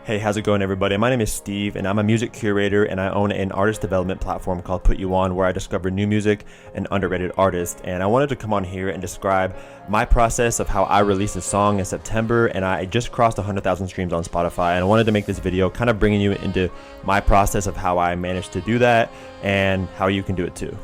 Hey, how's it going, everybody? My name is Steve, and I'm a music curator, and I own an artist development platform called PUTYOON, where I discover new music and underrated artists. And I wanted to come on here and describe my process of how I released a song in September, and I just crossed 100,000 streams on Spotify. And I wanted to make this video kind of bringing you into my process of how I managed to do that and how you can do it too.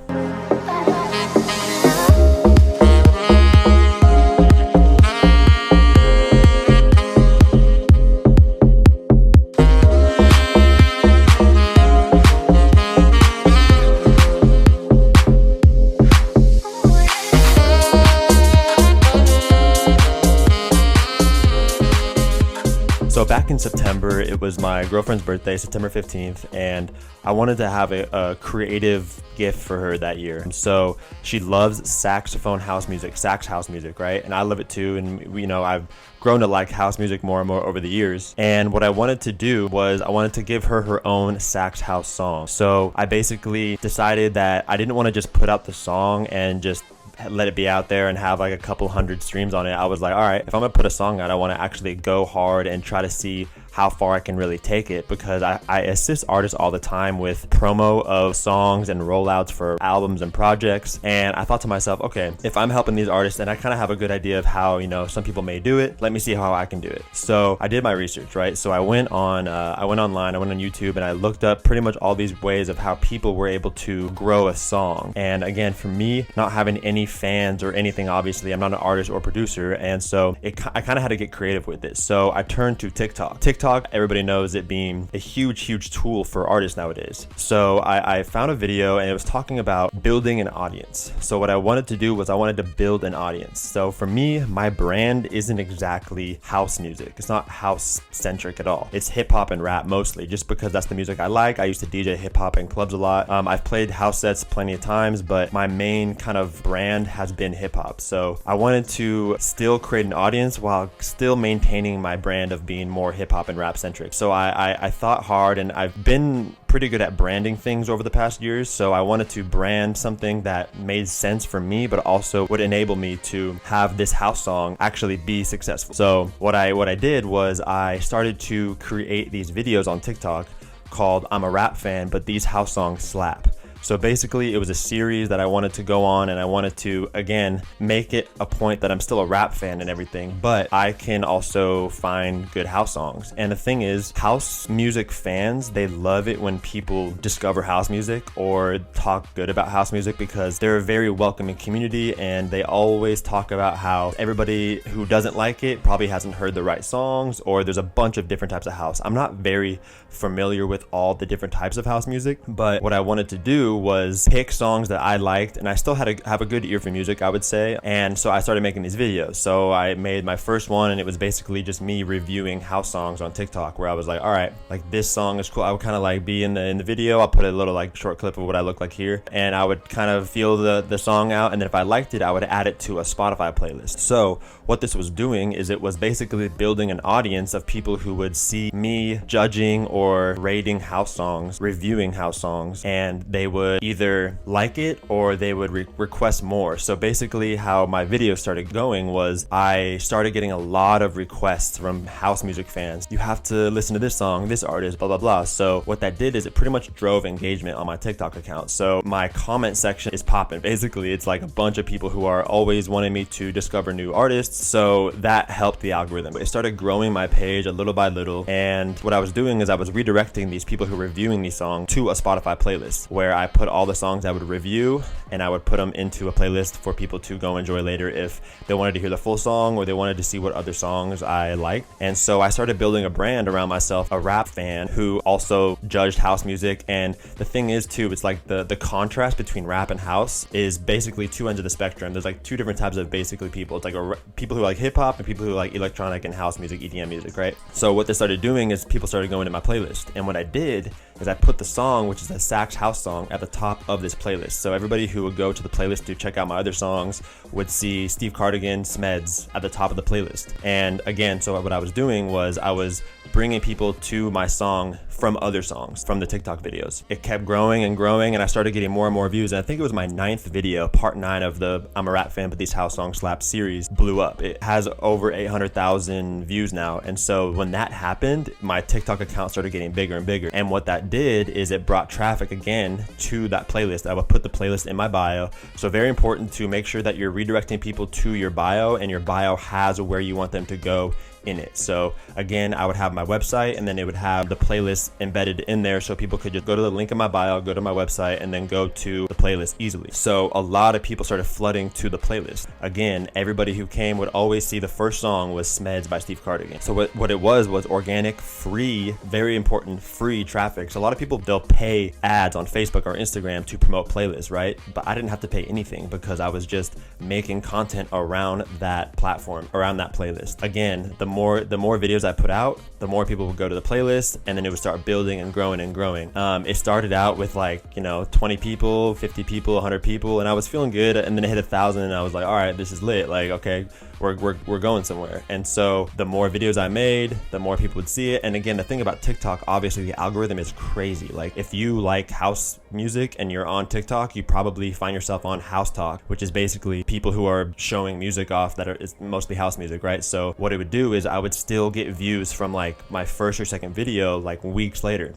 So back in September, it was my girlfriend's birthday, September 15th, and I wanted to have a creative gift for her that year. So she loves saxophone house music, sax house music, right? And I love it too, and I've grown to like house music more and more over the years. And what I wanted to do was I wanted to give her her own sax house song. So I basically decided that I didn't want to just put out the song and just let it be out there and have like a couple hundred streams on it. I was like, all right, if I'm gonna put a song out, I want to actually go hard and try to see how far I can really take it, because I assist artists all the time with promo of songs and rollouts for albums and projects. And I thought to myself, okay, if I'm helping these artists and I kind of have a good idea of how, some people may do it, let me see how I can do it. So I did my research, right? So I went online, I went on YouTube, and I looked up pretty much all these ways of how people were able to grow a song. And again, for me, not having any fans or anything, obviously, I'm not an artist or producer, and so I kind of had to get creative with it. So I turned to TikTok. Everybody knows it being a huge tool for artists nowadays. So I found a video, and it was talking about building an audience. So what I wanted to do was I wanted to build an audience. So for me, my brand isn't exactly house music. It's not house centric at all. It's hip hop and rap mostly, just because that's the music I like. I used to DJ hip hop in clubs a lot. I've played house sets plenty of times, but my main kind of brand has been hip hop. So I wanted to still create an audience while still maintaining my brand of being more hip hop and rap centric. So I thought hard, and I've been pretty good at branding things over the past years. So I wanted to brand something that made sense for me, but also would enable me to have this house song actually be successful. So what I did was I started to create these videos on TikTok called I'm a Rap Fan, but these house songs slap. So basically, it was a series that I wanted to go on, and I wanted to, again, make it a point that I'm still a rap fan and everything, but I can also find good house songs. And the thing is, house music fans, they love it when people discover house music or talk good about house music, because they're a very welcoming community, and they always talk about how everybody who doesn't like it probably hasn't heard the right songs, or there's a bunch of different types of house. I'm not very familiar with all the different types of house music, but what I wanted to do was pick songs that I liked, and I still had to have a good ear for music, I would say. And so I started making these videos. So I made my first one, and it was basically just me reviewing house songs on TikTok, where I was like, all right, like this song is cool. I would kind of like be in the video. I'll put a little like short clip of what I look like here, and I would kind of feel the song out, and then if I liked it, I would add it to a Spotify playlist. So what this was doing is it was basically building an audience of people who would see me judging or rating house songs, reviewing house songs, and they would either like it or they would request more. So basically how my video started going was I started getting a lot of requests from house music fans. You have to listen to this song, this artist, blah, blah, blah. So what that did is it pretty much drove engagement on my TikTok account. So my comment section is popping. Basically, it's like a bunch of people who are always wanting me to discover new artists. So that helped the algorithm. It started growing my page a little by little. And what I was doing is I was redirecting these people who were reviewing these songs to a Spotify playlist, where I put all the songs I would review, and I would put them into a playlist for people to go enjoy later if they wanted to hear the full song or they wanted to see what other songs I liked. And so I started building a brand around myself, a rap fan who also judged house music. And the thing is too, it's like the contrast between rap and house is basically two ends of the spectrum. There's like two different types of basically people. It's like people who like hip hop and people who like electronic and house music, EDM music, right? So what this started doing is people started going to my playlist, and what I did is I put the song, which is a sax house song, at the top of this playlist. So everybody who would go to the playlist to check out my other songs would see Steve Cardigan, Smeds at the top of the playlist. And again, so what I was doing was I was bringing people to my song from other songs, from the TikTok videos. It kept growing and growing, and I started getting more and more views. And I think it was my 9th video, part 9 of the I'm a Rap Fan but These House Songs Slap series, blew up. It has over 800,000 views now. And so when that happened, my TikTok account started getting bigger and bigger. And what that did is it brought traffic again to that playlist. I would put the playlist in my bio. So very important to make sure that you're redirecting people to your bio, and your bio has where you want them to go in it. So again, I would have my website, and then it would have the playlist embedded in there, so people could just go to the link in my bio, go to my website, and then go to the playlist easily. So a lot of people started flooding to the playlist. Again, everybody who came would always see the first song was Smeds by Steve Cardigan. So what it was organic, free, very important, free traffic. So a lot of people, they'll pay ads on Facebook or Instagram to promote playlists, right? But I didn't have to pay anything because I was just making content around that platform, around that playlist. Again, the more videos I put out, the more people would go to the playlist, and then it would start building and growing and growing. It started out with 20 people, 50 people, 100 people, and I was feeling good, and then it hit 1,000, and I was like, all right, this is lit. Like, okay, we're going somewhere. And so the more videos I made, the more people would see it. And again, the thing about TikTok, obviously the algorithm is crazy. Like if you like house music and you're on TikTok, you probably find yourself on House Talk, which is basically people who are showing music off that is mostly house music, right? So what it would do is I would still get views from like my first or second video like weeks later.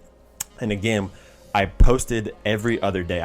And again, I posted every other day.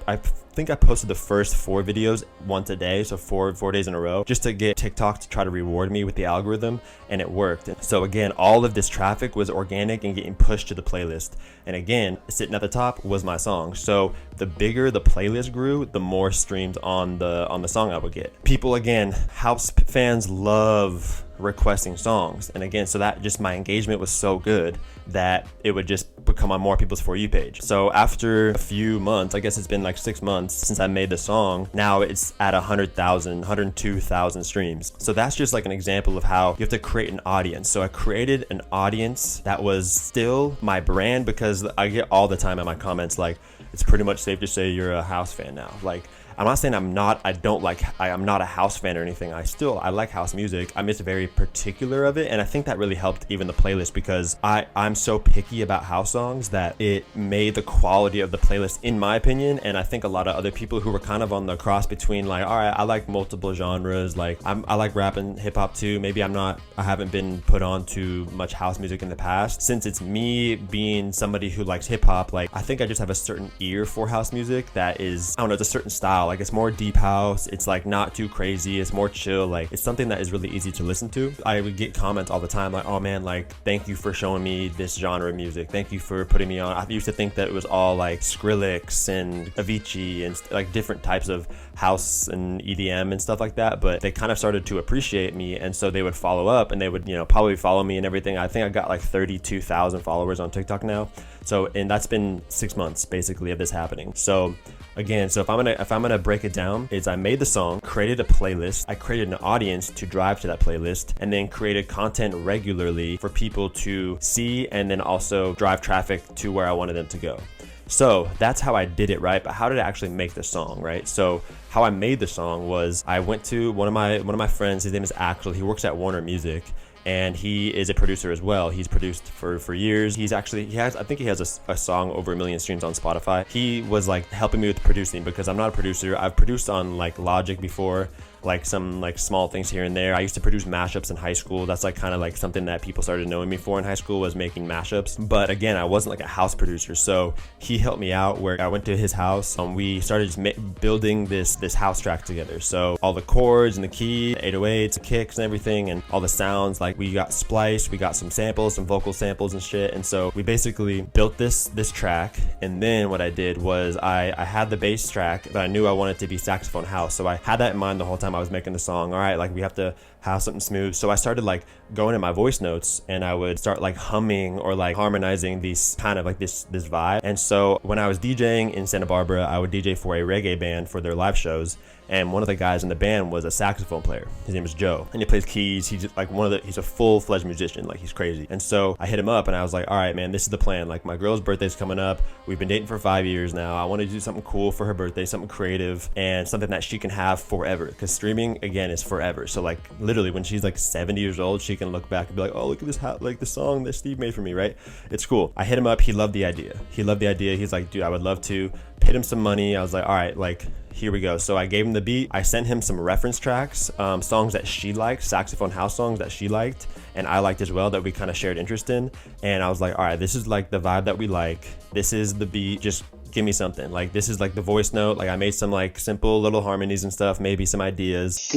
I think I posted the first 4 videos once a day, so four days in a row, just to get TikTok to try to reward me with the algorithm, and it worked. So again, all of this traffic was organic and getting pushed to the playlist. And again, sitting at the top was my song. So the bigger the playlist grew, the more streams on the song I would get. People, again, house fans love requesting songs, and again, so that just my engagement was so good that it would just become on more people's For You page. So after a few months, I guess it's been like 6 months since I made the song, now it's at 100,000, 102,000 streams. So that's just like an example of how you have to create an audience. So I created an audience that was still my brand, because I get all the time in my comments like, it's pretty much safe to say you're a house fan now. Like, I'm not saying I'm not a house fan or anything. I like house music. I'm just very particular of it. And I think that really helped even the playlist, because I'm so picky about house songs that it made the quality of the playlist, in my opinion. And I think a lot of other people who were kind of on the cross between like, all right, I like multiple genres. Like I like rap and hip hop too. Maybe I haven't been put on to much house music in the past. Since it's me being somebody who likes hip hop, like I think I just have a certain ear for house music that is, I don't know, it's a certain style. Like it's more deep house, it's like not too crazy, it's more chill, like it's something that is really easy to listen to. I would get comments all the time like, oh man, like thank you for showing me this genre of music, thank you for putting me on. I used to think that it was all like Skrillex and Avicii and like different types of house and EDM and stuff like that, but they kind of started to appreciate me, and so they would follow up, and they would, probably follow me and everything. I think I got like 32,000 followers on TikTok now. So, and that's been 6 months basically of this happening. So again, so if I'm gonna break it down, is I made the song, created a playlist, I created an audience to drive to that playlist, and then created content regularly for people to see, and then also drive traffic to where I wanted them to go. So that's how I did it, right? But how did I actually make the song, right? So how I made the song was I went to one of my friends. His name is Axel. He works at Warner Music, and he is a producer as well. He's produced for years. I think he has a song over 1 million streams on Spotify. He was like helping me with producing, because I'm not a producer. I've produced on like Logic before, like some like small things here and there. I used to produce mashups in high school. That's like kind of like something that people started knowing me for in high school, was making mashups. But again, I wasn't like a house producer. So he helped me out where I went to his house, and we started just building this house track together. So all the chords and the key, 808s, the kicks and everything, and all the sounds, like we got spliced, we got some samples, some vocal samples and shit. And so we basically built this track. And then what I did was I had the bass track, but I knew I wanted to be saxophone house. So I had that in mind the whole time I was making the song. All right, like we have to have something smooth. So I started like going in my voice notes, and I would start like humming or like harmonizing these kind of like this vibe. And so when I was DJing in Santa Barbara, I would DJ for a reggae band for their live shows. and one of the guys in the band was a saxophone player. His name is Joe, and he plays keys. He's just like he's a full-fledged musician. Like, he's crazy. And so I hit him up and I was like, all right, man, this is the plan. Like, my girl's birthday's coming up. We've been dating for 5 years now. I want to do something cool for her birthday, something creative and something that she can have forever, because streaming, again, is forever. So like, literally when she's like 70 years old, she can look back and be like, oh, look at this, like the song that Steve made for me, right? It's cool. I hit him up. He loved the idea. He's like, dude, I would love to. Paid him some money. I was like, all right, like, here we go. So I gave him the beat. I sent him some reference tracks, songs that she liked, saxophone house songs that she liked and I liked as well, that we kind of shared interest in. And I was like, all right, this is like the vibe that we like. This is the beat. Just give me something. Like, this is like the voice note. Like, I made some like simple little harmonies and stuff, maybe some ideas.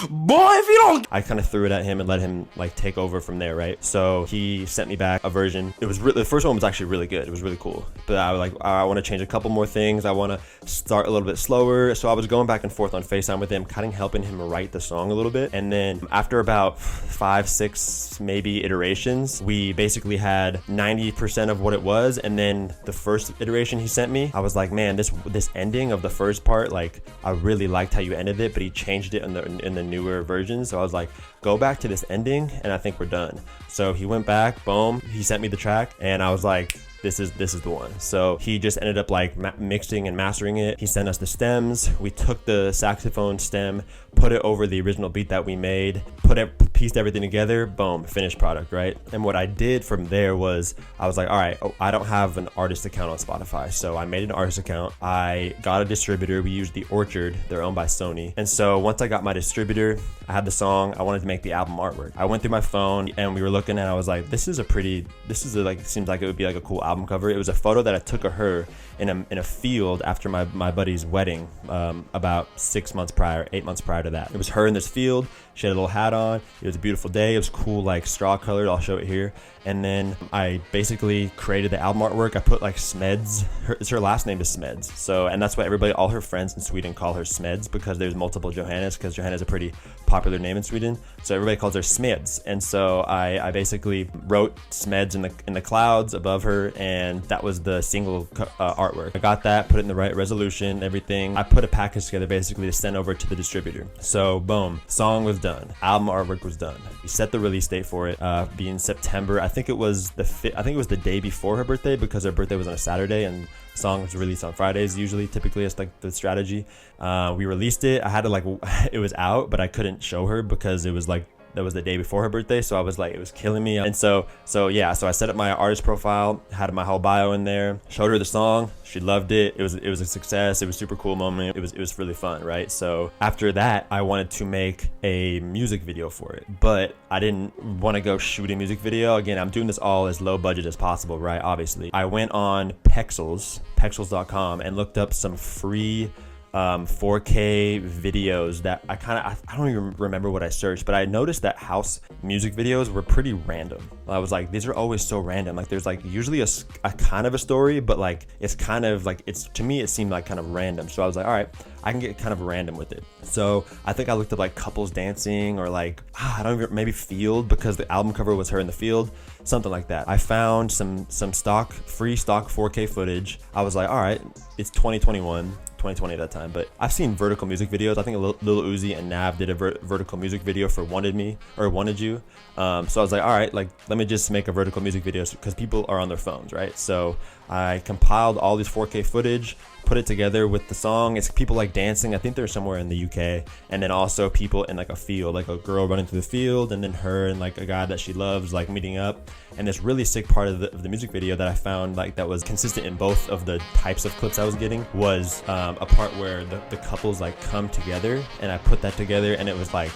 Boy, if you don't, I kind of threw it at him and let him like take over from there, right? So he sent me back a version. It was the first one was actually really good. It was really cool, but I was like, I want to change a couple more things. I want to start a little bit slower. So I was going back and forth on FaceTime with him, kind of helping him write the song a little bit. And then after about 5, 6 maybe iterations, we basically had 90% of what it was. And then the first iteration he sent me, I was like, man, this ending of the first part, like, I really liked how you ended it, but he changed it in the newer version. So I was like, go back to this ending and I think we're done. So he went back, boom, he sent me the track and I was like, this is the one. So he just ended up like mixing and mastering it. He sent us the stems. We took the saxophone stem, put it over the original beat that we made, pieced everything together, boom, finished product, right? And what I did from there was, I was like, all right, I don't have an artist account on Spotify. So I made an artist account. I got a distributor. We used The Orchard. They're owned by Sony. And so once I got my distributor, I had the song, I wanted to make the album artwork. I went through my phone and we were looking and I was like, this is seems like it would be like a cool album cover. It was a photo that I took of her in a field after my buddy's wedding, about 8 months prior to that. It was her in this field. She had a little hat on. It was a beautiful day. It was cool, like straw colored. I'll show it here. And then I basically created the album artwork. I put like Smeds. Her last name is Smeds. So, and that's why all her friends in Sweden call her Smeds, because there's multiple Johannas, because Johanna is a pretty popular name in Sweden. So everybody calls her Smeds. And so I basically wrote Smeds in the clouds above her, and that was the single artwork. I got that, put it in the right resolution, everything. I put a package together basically to send over to the distributor. So boom, song was done. Album artwork was done. We set the release date for it, being September. I think it was the day before her birthday, because her birthday was on a Saturday and songs released on Fridays typically it's like the strategy. We released it. I had to like, it was out, but I couldn't show her because it was like, that was the day before her birthday. So I was like, it was killing me. And so I set up my artist profile, had my whole bio in there, showed her the song. She loved it. It was a success. It was a super cool moment. It was really fun, right? So after that, I wanted to make a music video for it, but I didn't want to go shoot a music video. Again, I'm doing this all as low budget as possible, right? Obviously. I went on pexels.com and looked up some free 4K videos that I don't even remember what I searched, but I noticed that house music videos were pretty random. I was like, these are always so random. Like, there's like usually a kind of a story, but like it's kind of like, to me it seemed like kind of random. So I was like, all right, I can get kind of random with it. So I think I looked up like couples dancing, or like maybe field, because the album cover was her in the field, something like that. I found some free stock 4K footage. I was like, all right, it's 2020 at that time, but I've seen vertical music videos. I think Lil Uzi and Nav did a vertical music video for Wanted You. So I was like, all right, like, let me just make a vertical music video, because people are on their phones, right? So I compiled all these 4K footage, put it together with the song. It's people like dancing. I think they're somewhere in the UK, and then also people in like a field, like a girl running through the field, and then her and like a guy that she loves like meeting up. And this really sick part of the music video that I found like that was consistent in both of the types of clips I was getting was a part where the couples like come together, and I put that together, and it was like,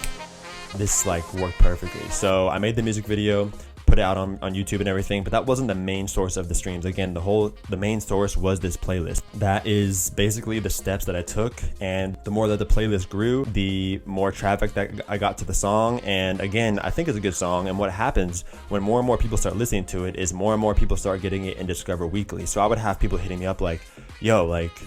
this like worked perfectly. So I made the music video, put it out on YouTube and everything, but that wasn't the main source of the streams. Again, the main source was this playlist. That is basically the steps that I took, and the more that the playlist grew, the more traffic that I got to the song. And again, I think it's a good song, and what happens when more and more people start listening to it is more and more people start getting it in Discover Weekly. So I would have people hitting me up like, yo, like,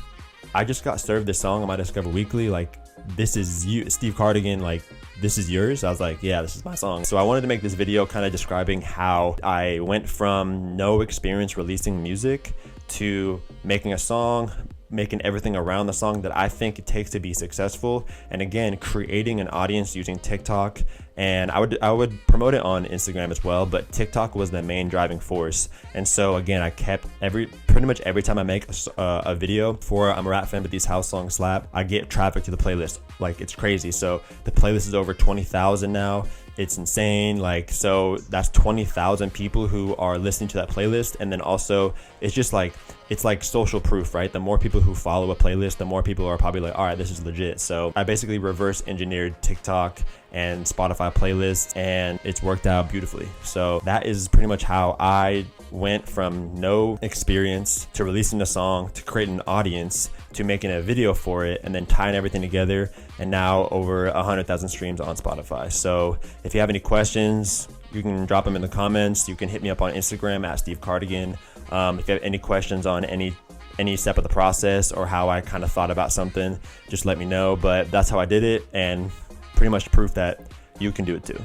I just got served this song on my Discover Weekly, like, this is you, Steve Cardigan, like, this is yours? I was like, yeah, this is my song. So I wanted to make this video kind of describing how I went from no experience releasing music to making a song, making everything around the song that I think it takes to be successful, and again, creating an audience using TikTok. And I would promote it on Instagram as well, but TikTok was the main driving force. And so again, I kept pretty much every time I make a video for I'm a Rap Fan but these house songs slap, I get traffic to the playlist. Like, it's crazy. So the playlist is over 20,000 now. It's insane. Like, so that's 20,000 people who are listening to that playlist. And then also it's just like, it's like social proof, right? The more people who follow a playlist, the more people are probably like, all right, this is legit. So I basically reverse engineered TikTok and Spotify playlists, and it's worked out beautifully. So that is pretty much how I went from no experience to releasing a song, to creating an audience, to making a video for it, and then tying everything together, and now over 100,000 streams on Spotify. So if you have any questions, you can drop them in the comments. You can hit me up on Instagram at Steve Cardigan. If you have any questions on any step of the process or how I kind of thought about something, just let me know. But that's how I did it, and pretty much proof that you can do it too.